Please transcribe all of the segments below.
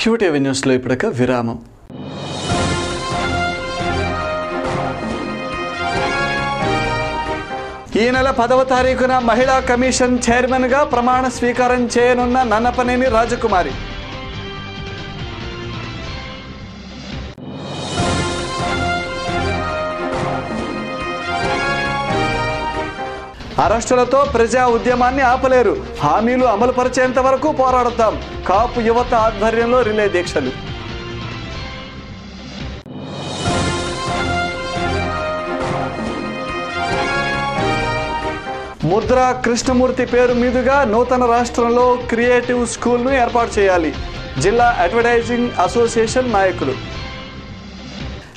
QTV న్యూస్లో ఇప్పటిక విరామం. ఈ నెల 10వ తారీఖున మహిళా కమిషన్ చైర్మన్గా ప్రమాణ స్వీకారం చేయనున్న నన్నపనేని రాజకుమారి. అరెస్టులతో ప్రజా ఉద్యమాన్ని ఆపలేరు, హామీలు అమలుపరిచేంత వరకు పోరాడతాం. కాపు యువత ఆధ్వర్యంలో రిలే దీక్షలు. ముద్ర కృష్ణమూర్తి పేరు మీదుగా నూతన రాష్ట్రంలో క్రియేటివ్ స్కూల్ను ఏర్పాటు చేయాలి, జిల్లా అడ్వర్టైజింగ్ అసోసియేషన్ నాయకులు.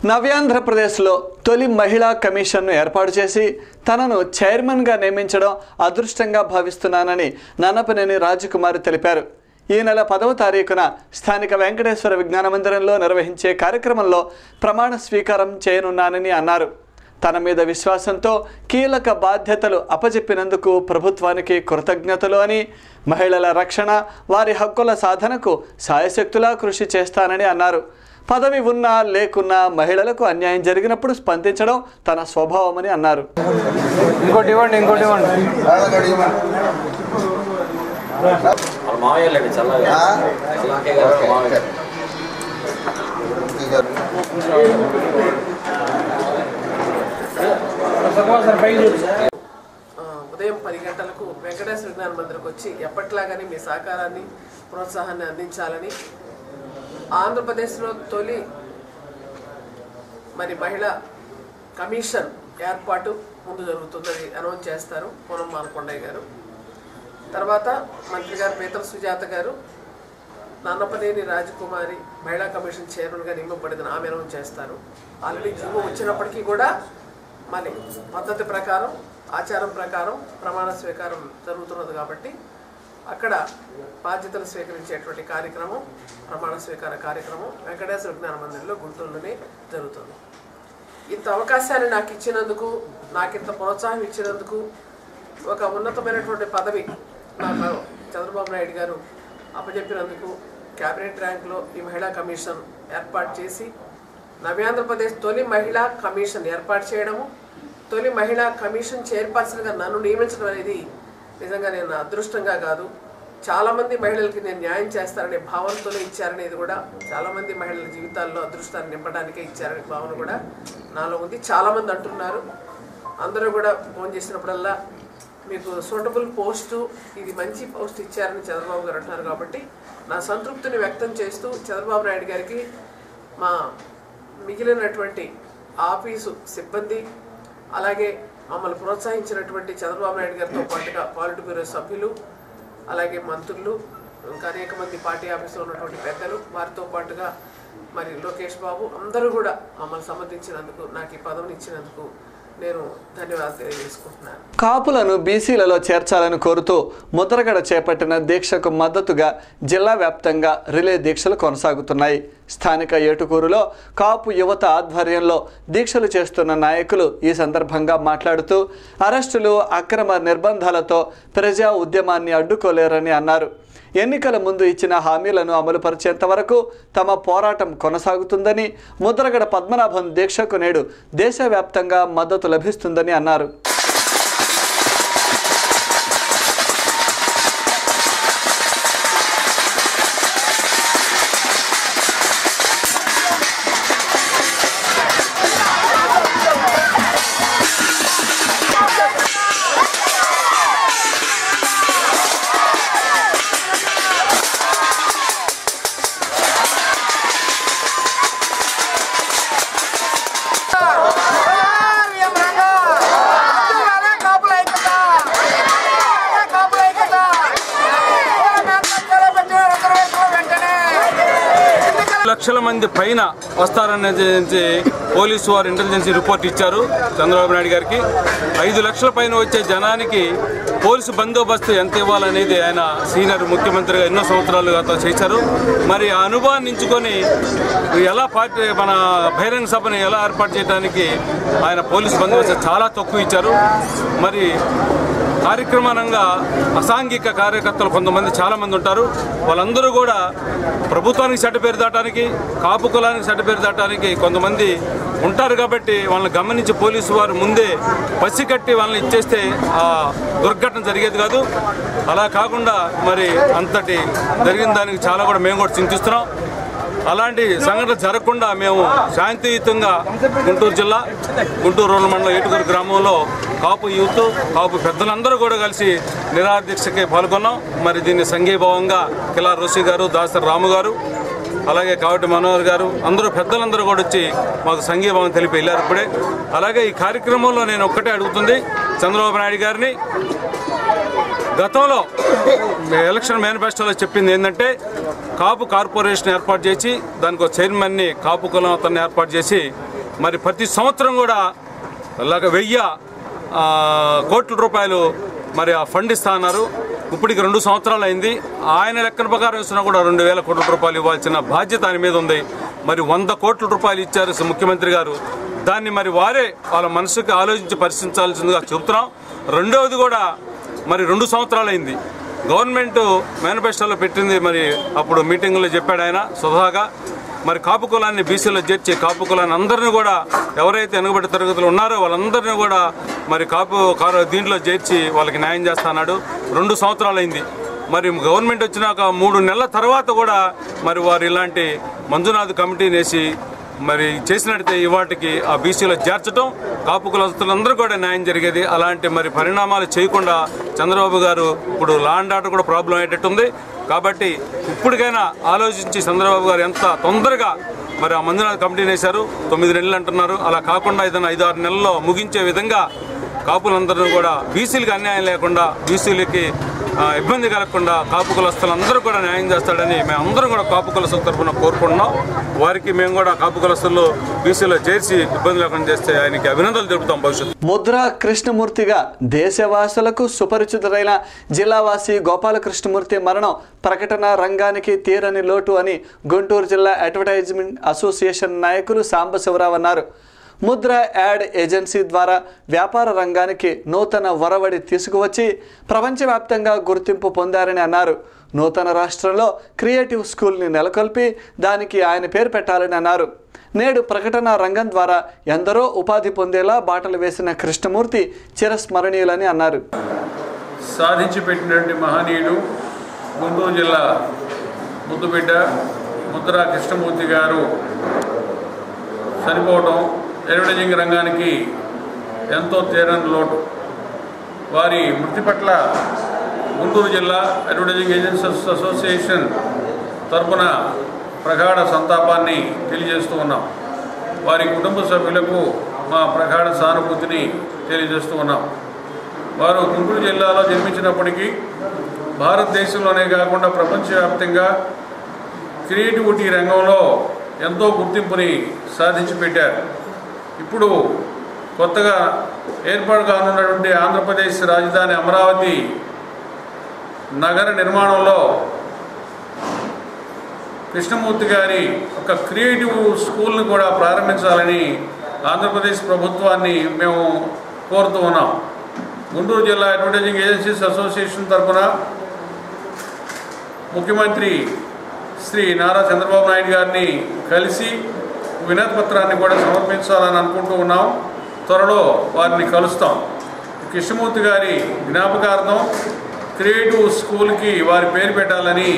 నవ్యాంధ్రప్రదేశ్లో తొలి మహిళా కమిషన్ను ఏర్పాటు చేసి తనను చైర్మన్గా నియమించడం అదృష్టంగా భావిస్తున్నానని నన్నపనేని రాజకుమారి తెలిపారు. ఈ నెల 10వ తారీఖున స్థానిక వెంకటేశ్వర విజ్ఞాన మందిరంలో నిర్వహించే కార్యక్రమంలో ప్రమాణ స్వీకారం చేయనున్నానని అన్నారు. తన మీద విశ్వాసంతో కీలక బాధ్యతలు అప్పజెప్పినందుకు ప్రభుత్వానికి కృతజ్ఞతలు అని, మహిళల రక్షణ, వారి హక్కుల సాధనకు సాయశక్తులా కృషి చేస్తానని అన్నారు. పదవి ఉన్నా లేకున్నా మహిళలకు అన్యాయం జరిగినప్పుడు స్పందించడం తన స్వభావమని అన్నారు. ఉదయం 10 గంటలకు వెంకటేశ్వర విజ్ఞాన మందిరకు వచ్చి ఎప్పట్లాగానే మీ సహకారాన్ని, ప్రోత్సాహాన్ని అందించాలని, ఆంధ్రప్రదేశ్లో తొలి మహిళా కమిషన్ ఏర్పాటు ముందు జరుగుతుందని అనౌన్స్ చేస్తారు పూనం మానకొండయ్య గారు. తర్వాత మంత్రి గారు పీతల సుజాత గారు నన్నపనేని రాజకుమారి మహిళా కమిషన్ చైర్మన్గా నియమింపబడిందని ఆమె అనౌన్స్ చేస్తారు. ఆల్రెడీ జీవో వచ్చినప్పటికీ కూడా మళ్ళీ పద్ధతి ప్రకారం, ఆచారం ప్రకారం ప్రమాణ స్వీకారం జరుగుతున్నది కాబట్టి అక్కడ బాధ్యతలు స్వీకరించేటువంటి కార్యక్రమం, ప్రమాణ స్వీకార కార్యక్రమం వెంకటేశ్వర విజ్ఞాన మందిరంలో గుంటూరులోనే జరుగుతుంది. ఇంత అవకాశాన్ని నాకు ఇచ్చినందుకు, నాకు ఇంత ప్రోత్సాహం ఇచ్చినందుకు, ఒక ఉన్నతమైనటువంటి పదవి నాకు చంద్రబాబు నాయుడు గారు అప్పచెప్పినందుకు, క్యాబినెట్ ర్యాంక్లో ఈ మహిళా కమిషన్ ఏర్పాటు చేసి నవ్యాంధ్రప్రదేశ్ తొలి మహిళా కమిషన్ ఏర్పాటు చేయడము, తొలి మహిళా కమిషన్ చైర్పర్సన్గా నన్ను నియమించడం అనేది నిజంగా నేను అదృష్టంగా కాదు, చాలామంది మహిళలకి నేను న్యాయం చేస్తారనే భావనతోనే ఇచ్చారనేది కూడా, చాలామంది మహిళల జీవితాల్లో అదృష్టాన్ని నింపడానికే ఇచ్చారనే భావన కూడా నాలో ఉంది. చాలామంది అంటున్నారు, అందరూ కూడా ఫోన్ చేసినప్పుడల్లా మీకు సూటబుల్ పోస్టు, ఇది మంచి పోస్ట్ ఇచ్చారని చంద్రబాబు గారు అంటున్నారు. కాబట్టి నా సంతృప్తిని వ్యక్తం చేస్తూ చంద్రబాబు నాయుడు గారికి, మా మిగిలినటువంటి ఆఫీసు సిబ్బంది, అలాగే మమ్మల్ని ప్రోత్సహించినటువంటి చంద్రబాబు నాయుడు గారితో పాటుగా పాలిట్ బ్యూరో సభ్యులు, అలాగే మంత్రులు, ఇంకా అనేక మంది పార్టీ ఆఫీసులో ఉన్నటువంటి పెద్దలు, వారితో పాటుగా లోకేష్ బాబు, అందరూ కూడా మమ్మల్ని సమర్థించినందుకు, నాకు ఈ పదవిని ఇచ్చినందుకు నేను ధన్యవాదాలు తెలియజేసుకుంటున్నాను. కాపులను బీసీలలో చేర్చాలని కోరుతూ ముద్రగడ చేపట్టిన దీక్షకు మద్దతుగా జిల్లా వ్యాప్తంగా రిలే దీక్షలు కొనసాగుతున్నాయి. స్థానిక ఏటుకూరులో కాపు యువత ఆధ్వర్యంలో దీక్షలు చేస్తున్న నాయకులు ఈ సందర్భంగా మాట్లాడుతూ అరెస్టులు, అక్రమ నిర్బంధాలతో ప్రజా ఉద్యమాన్ని అడ్డుకోలేరని అన్నారు. ఎన్నికల ముందు ఇచ్చిన హామీలను అమలుపరిచేంత వరకు తమ పోరాటం కొనసాగుతుందని, ముద్రగడ పద్మనాభం దీక్షకు నేడు దేశవ్యాప్తంగా మద్దతు లభిస్తుందని అన్నారు. లక్షల మంది పైన వస్తారనేది పోలీసు వారు ఇంటెలిజెన్స్ రిపోర్ట్ ఇచ్చారు చంద్రబాబు నాయుడు గారికి. 5 లక్షల పైన వచ్చే జనానికి పోలీసు బందోబస్తు ఎంత ఇవ్వాలనేది ఆయన సీనియర్ ముఖ్యమంత్రిగా ఎన్నో సంవత్సరాలుగా చేశారు. మరి ఆ అనుభవాన్ని ఎంచుకొని ఎలా మన బహిరంగ సభను ఎలా ఏర్పాటు చేయడానికి ఆయన పోలీసు బందోబస్తు చాలా తక్కువ ఇచ్చారు. మరి కార్యక్రమానంగా అసాంఘిక కార్యకర్తలు కొంతమంది చాలామంది ఉంటారు. వాళ్ళందరూ కూడా ప్రభుత్వానికి చెడ్డ పేరు దాటానికి, కాపు కులానికి చెడ్డ పేరు దాటానికి కొంతమంది ఉంటారు. కాబట్టి వాళ్ళని గమనించి పోలీసు వారు ముందే పసిగట్టి వాళ్ళని ఇచ్చేస్తే ఆ దుర్ఘటన జరిగేది కాదు. అలా కాకుండా మరి అంతటి జరిగిన దానికి చాలా కూడా మేము కూడా చింతిస్తున్నాం. అలాంటి సంఘటన జరగకుండా మేము శాంతియుతంగా గుంటూరు జిల్లా గుంటూరు రూరల్ మండలం ఏటుగురు గ్రామంలో కాపు యూత్, కాపు పెద్దలందరూ కూడా కలిసి నిరాహార దీక్షకి పాల్గొన్నాం. మరి దీన్ని సంఘీభావంగా కిలా రోషి గారు, దాసరి రాము గారు, అలాగే కావటి మనోహర్ గారు, అందరూ పెద్దలందరూ కూడా వచ్చి మాకు సంఘీభావం తెలిపి వెళ్ళారు ఇప్పుడే. అలాగే ఈ కార్యక్రమంలో నేను ఒక్కటే అడుగుతుంది చంద్రబాబు నాయుడు గారిని, గతంలో ఎలక్షన్ మేనిఫెస్టోలో చెప్పింది ఏంటంటే కాపు కార్పొరేషన్ ఏర్పాటు చేసి దానికి ఒక చైర్మన్ని కాపు కులం అతన్ని ఏర్పాటు చేసి మరి ప్రతి సంవత్సరం కూడా 1000 కోట్ల రూపాయలు మరి ఆ ఫండ్ ఇస్తా అన్నారు. ఇప్పటికి 2 సంవత్సరాలు అయింది. ఆయన లెక్కన ప్రకారం ఇస్తున్నా కూడా 2000 కోట్ల రూపాయలు ఇవ్వాల్సిన బాధ్యత ఆయన మీద ఉంది. మరి 100 కోట్ల రూపాయలు ఇచ్చారు ముఖ్యమంత్రి గారు. దాన్ని మరి వారే వాళ్ళ మనసుకి ఆలోచించి పరిశీలించాల్సిందిగా చెబుతున్నాం. రెండవది కూడా మరి 2 సంవత్సరాలు అయింది. గవర్నమెంట్ మేనిఫెస్టోలో పెట్టింది. మరి అప్పుడు మీటింగులో చెప్పాడు ఆయన స్వతహాగా మరి కాపు కులాన్ని బీసీలో చేర్చి కాపు కులాన్ని అందరినీ కూడా ఎవరైతే వెనుకబడి తరగతులు ఉన్నారో వాళ్ళందరినీ కూడా మరి దీంట్లో చేర్చి వాళ్ళకి న్యాయం చేస్తాడు. 2 సంవత్సరాలు అయింది. మరి గవర్నమెంట్ వచ్చినాక 3 నెలల తర్వాత కూడా మరి వారు ఇలాంటి మంజునాథ్ కమిటీని వేసి మరి చేసినట్టే ఇవాటికి ఆ బీసీలో చేర్చడం కాపు కులస్తులందరూ కూడా న్యాయం జరిగేది. అలాంటి మరి పరిణామాలు చేయకుండా చంద్రబాబు గారు ఇప్పుడు లా అండ్ ఆర్డర్ కూడా ప్రాబ్లం అయ్యేటట్టుంది. కాబట్టి ఇప్పటికైనా ఆలోచించి చంద్రబాబు గారు ఎంత తొందరగా మరి ఆ మంజునాథ్ కమిటీని వేశారు. 9 నెలలు అంటున్నారు. అలా కాకుండా ఏదైనా 5-6 నెలల్లో ముగించే విధంగా కాపులందరూ కూడా బీసీలకు అన్యాయం లేకుండా, బీసీలకి ఇబ్బంది కలగకుండా కాపు కులస్తులందరూ కూడా న్యాయం చేస్తాడని మేమందరం కూడా కాపు కులస్తుల తరఫున కోరుకుంటున్నాం. వారికి మేము కూడా కాపు కులస్తుల్లో బీసీలో చేర్చి ఇబ్బంది లేకుండా చేస్తే ఆయనకి అభినందనలు తెలుపుతాం. భవిష్యత్తు ముద్రా కృష్ణమూర్తిగా దేశవాసులకు సుపరిచితుడైన జిల్లావాసి గోపాలకృష్ణమూర్తి మరణం ప్రకటన రంగానికి తీరని లోటు అని గుంటూరు జిల్లా అడ్వర్టైజ్మెంట్ అసోసియేషన్ నాయకులు సాంబశివరావు అన్నారు. ముద్ర యాడ్ ఏజెన్సీ ద్వారా వ్యాపార రంగానికి నూతన ఒరవడి తీసుకువచ్చి ప్రపంచవ్యాప్తంగా గుర్తింపు పొందారని అన్నారు. నూతన రాష్ట్రంలో క్రియేటివ్ స్కూల్ని నెలకొల్పి దానికి ఆయన పేరు పెట్టాలని అన్నారు. నేడు ప్రకటన రంగం ద్వారా ఎందరో ఉపాధి పొందేలా బాటలు వేసిన కృష్ణమూర్తి చిరస్మరణీయులని అన్నారు. సాధించి పెట్టినటువంటి మహనీయుడు గుంటూరు జిల్లా ముద్దుబిడ్డ ముద్రా కృష్ణమూర్తి గారు చనిపోవడం అడ్వర్టైజింగ్ రంగానికి ఎంతో తీరని లోటు. వారి మృతి పట్ల గుంటూరు జిల్లా అడ్వర్టైజింగ్ ఏజెన్సీస్ అసోసియేషన్ తరపున ప్రగాఢ సంతాపాన్ని తెలియజేస్తూ ఉన్నాం. వారి కుటుంబ సభ్యులకు మా ప్రగాఢ సానుభూతిని తెలియజేస్తూ ఉన్నాం. వారు గుంటూరు జిల్లాలో జన్మించినప్పటికీ భారతదేశంలోనే కాకుండా ప్రపంచవ్యాప్తంగా క్రియేటివిటీ రంగంలో ఎంతో గుర్తింపుని సాధించి పెట్టారు. ఇప్పుడు కొత్తగా ఏర్పాటు కానున్నటువంటి ఆంధ్రప్రదేశ్ రాజధాని అమరావతి నగర నిర్మాణంలో కృష్ణమూర్తి గారి ఒక క్రియేటివ్ స్కూల్ని కూడా ప్రారంభించాలని ఆంధ్రప్రదేశ్ ప్రభుత్వాన్ని మేము కోరుతూ ఉన్నాం. గుంటూరు జిల్లా అడ్వర్టైజింగ్ ఏజెన్సీస్ అసోసియేషన్ తరఫున ముఖ్యమంత్రి శ్రీ నారా చంద్రబాబు నాయుడు గారిని కలిసి వినతి పత్రాన్ని కూడా సమర్పించాలని అనుకుంటూ ఉన్నాం. త్వరలో వారిని కలుస్తాం. కృష్ణమూర్తి గారి జ్ఞాపకార్థం క్రియేటివ్ స్కూల్కి వారి పేరు పెట్టాలని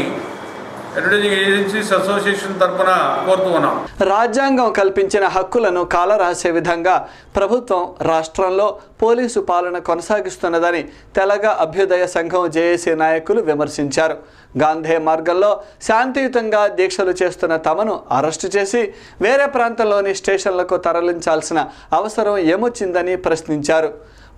అడ్వర్టైజింగ్ ఏజెన్సీస్ అసోసియేషన్ తరఫున కోరుతూ ఉన్నాం. రాజ్యాంగం కల్పించిన హక్కులను కాలరాసే విధంగా ప్రభుత్వం రాష్ట్రంలో పోలీసు పాలన కొనసాగిస్తున్నదని తెలగ అభ్యుదయ సంఘం జేఏసీ నాయకులు విమర్శించారు. గాంధీ మార్గంలో శాంతియుతంగా దీక్షలు చేస్తున్న తమను అరెస్టు చేసి వేరే ప్రాంతంలోని స్టేషన్లకు తరలించాల్సిన అవసరం ఏమొచ్చిందని ప్రశ్నించారు.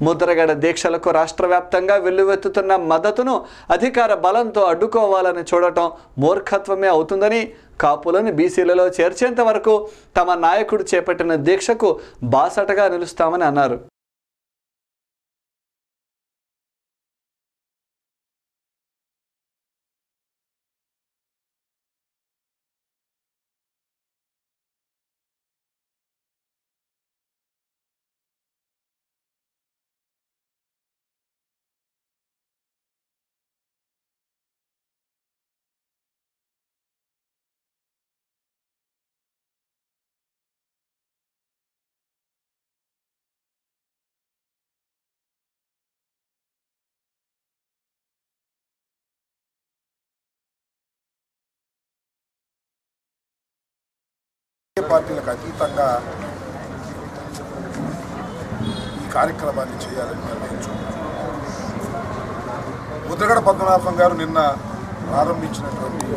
ముద్రగడ దీక్షలకు రాష్ట్ర వ్యాప్తంగా వెల్లువెత్తుతున్న మద్దతును అధికార బలంతో అడ్డుకోవాలని చూడటం మూర్ఖత్వమే అవుతుందని, కాపులను బీసీలలో చేర్చేంత వరకు తమ నాయకుడు చేపట్టిన దీక్షకు బాసటగా నిలుస్తామని అన్నారు. పార్టీలకు అతీతంగా ఈ కార్యక్రమాన్ని చేయాలని నిర్ణయించుకున్నాం. ముద్రగడ పద్మనాభం గారు నిన్న ప్రారంభించినటువంటి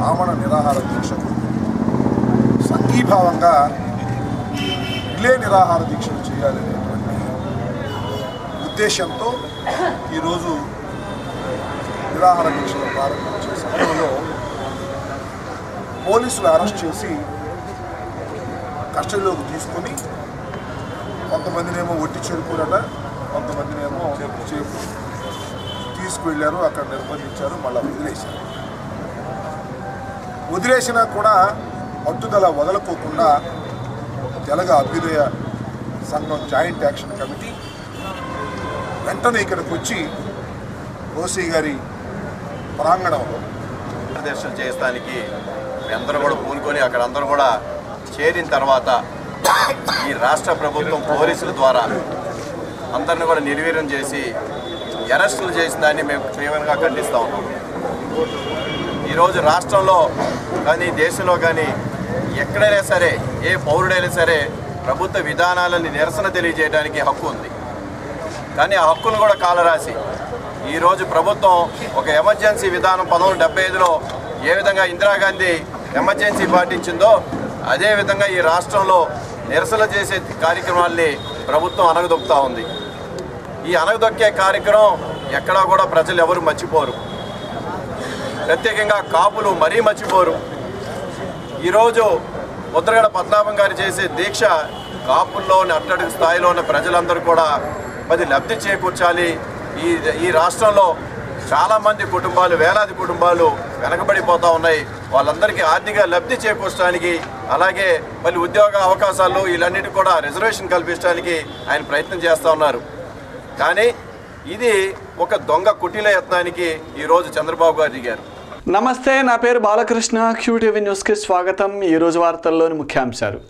ఆమరణ నిరాహార దీక్షకు సంఘీభావంగా రిలే నిరాహార దీక్షలు చేయాలనేటువంటి ఉద్దేశంతో ఈరోజు నిరాహార దీక్షలు ప్రారంభించే సమయంలో పోలీసులు అరెస్ట్ చేసి కస్టడీలోకి తీసుకొని కొంతమందినేమో ఒట్టి చెరుకురట, కొంతమందినేమో చేపు తీసుకువెళ్ళారు, అక్కడ నిర్బంధించారు, మళ్ళీ వదిలేశారు. వదిలేసినా కూడా పట్టుదల వదలకోకుండా తెలగ అభ్యుదయ సంఘం జాయింట్ యాక్షన్ కమిటీ వెంటనే ఇక్కడికి వచ్చి ఓసీ గారి ప్రాంగణంలో దర్శనం చేయడానికి అందరూ కూడా పూనుకొని అక్కడ అందరూ కూడా చేరిన తర్వాత ఈ రాష్ట్ర ప్రభుత్వం పోలీసుల ద్వారా అందరిని కూడా నిర్వీర్యం చేసి అరెస్టులు చేసిన దాన్ని మేము తీవ్రంగా ఖండిస్తూ ఉన్నాం. ఈరోజు రాష్ట్రంలో కానీ దేశంలో కానీ ఎక్కడైనా సరే ఏ పౌరుడైనా సరే ప్రభుత్వ విధానాలని నిరసన తెలియజేయడానికి హక్కు ఉంది. కానీ ఆ హక్కును కూడా కాలరాసి ఈరోజు ప్రభుత్వం ఒక ఎమర్జెన్సీ విధానం 1975లో ఏ విధంగా ఇందిరాగాంధీ ఎమర్జెన్సీ పాటించిందో అదేవిధంగా ఈ రాష్ట్రంలో నిరసన చేసే కార్యక్రమాల్ని ప్రభుత్వం అనగదొక్కుతూ ఉంది. ఈ అనగదొక్కే కార్యక్రమం ఎక్కడా కూడా ప్రజలు ఎవరు మర్చిపోరు, ప్రత్యేకంగా కాపులు మరీ మర్చిపోరు. ఈరోజు ముద్రగడ పద్మనాభం గారు చేసే దీక్ష కాపుల్లోని అట్టడుగు స్థాయిలో ఉన్న ప్రజలందరూ కూడా అది లబ్ధి చేకూర్చాలి. ఈ రాష్ట్రంలో చాలామంది కుటుంబాలు, వేలాది కుటుంబాలు వెనకబడిపోతూ ఉన్నాయి. వాళ్ళందరికీ ఆర్థిక లబ్ధి చేకూర్చడానికి, అలాగే మళ్ళీ ఉద్యోగ అవకాశాలు వీళ్ళన్నిటి కూడా రిజర్వేషన్ కల్పించడానికి ఆయన ప్రయత్నం చేస్తూ ఉన్నారు. కానీ ఇది ఒక దొంగ కుటీల యత్నానికి ఈరోజు చంద్రబాబు గారు దిగారు. నమస్తే, నా పేరు బాలకృష్ణ. QTV న్యూస్కి స్వాగతం. ఈరోజు వార్తల్లోని ముఖ్యాంశాలు.